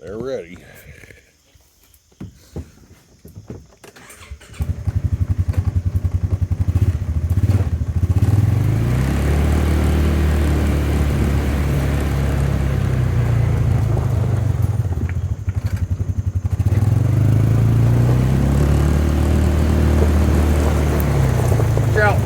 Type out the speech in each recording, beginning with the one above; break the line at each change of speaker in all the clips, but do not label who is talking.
They're ready. Watch out.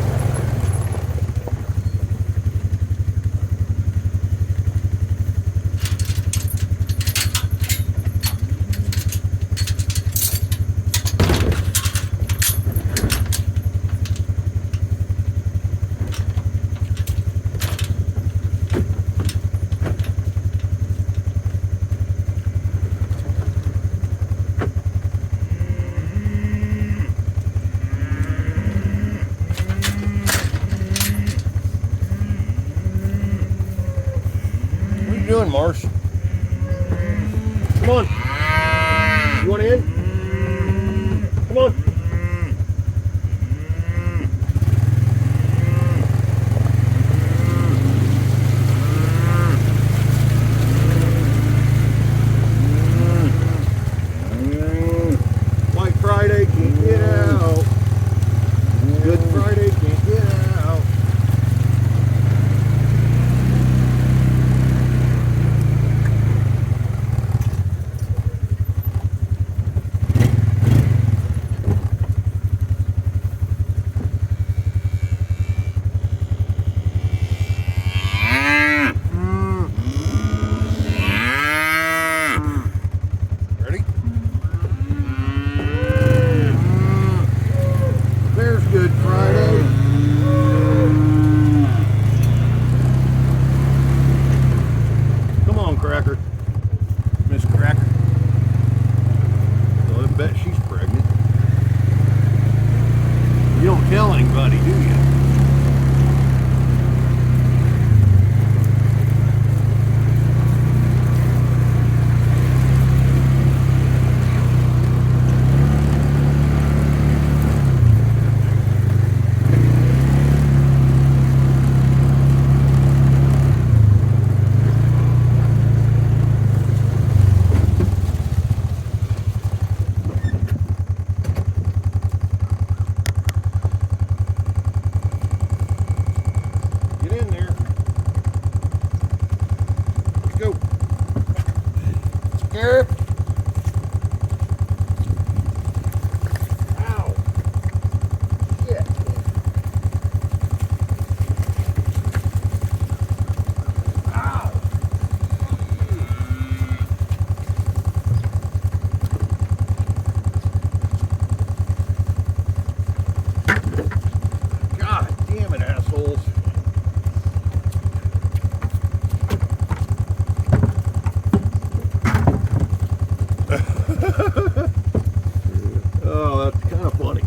What are you doing, Marsh? Come on. You want in? Come on. White Friday, can't get out. Good Friday, can't get out. Ready? There's Good Friday. Come on, Cracker. Miss Cracker. Well, I bet she's pregnant. You don't tell anybody, do you? Get in there. Let's go. Scared? Ow. Shit. Ow. God damn it, assholes. Oh, that's kind of funny.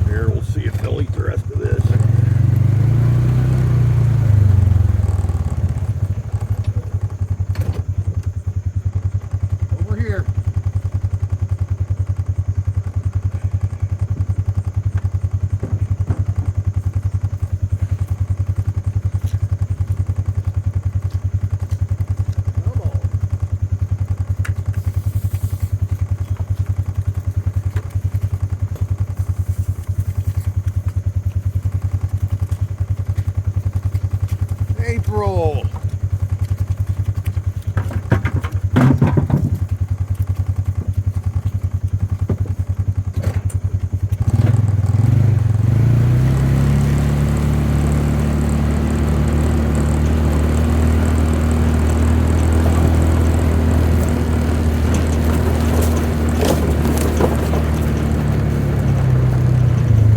Here, we'll see if they'll eat the rest of this. Over here. Come on. April.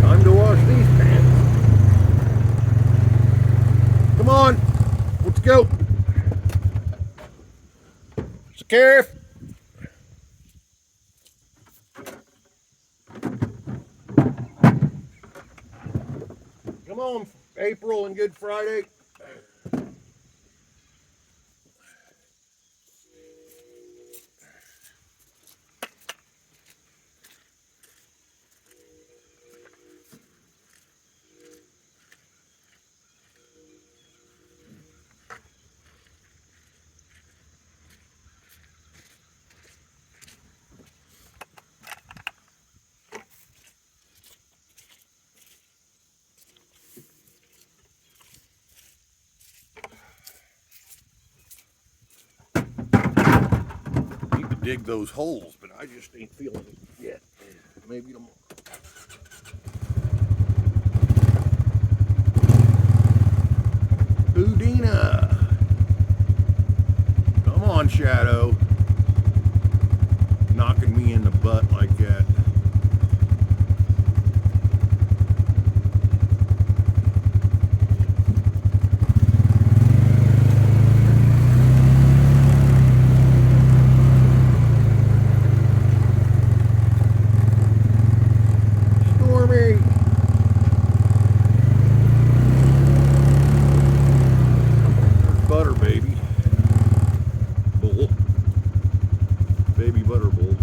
Time to wash these pants. Come on. Let's go. Scarif. Come on, April and Good Friday. dig those holes, but I just ain't feeling it yet. Maybe tomorrow. Houdina! Come on, Shadow. Knocking me in the butt like that. Stormy! There's Butter Baby. Bull. Baby Butter Bull.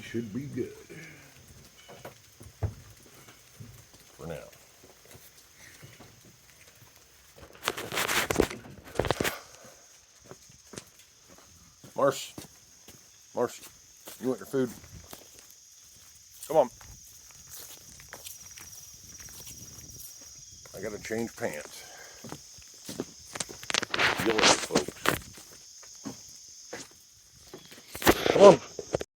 Should be good for now. Marsh, you want your food? Come on. I gotta change pants. See you later, folks. Come on.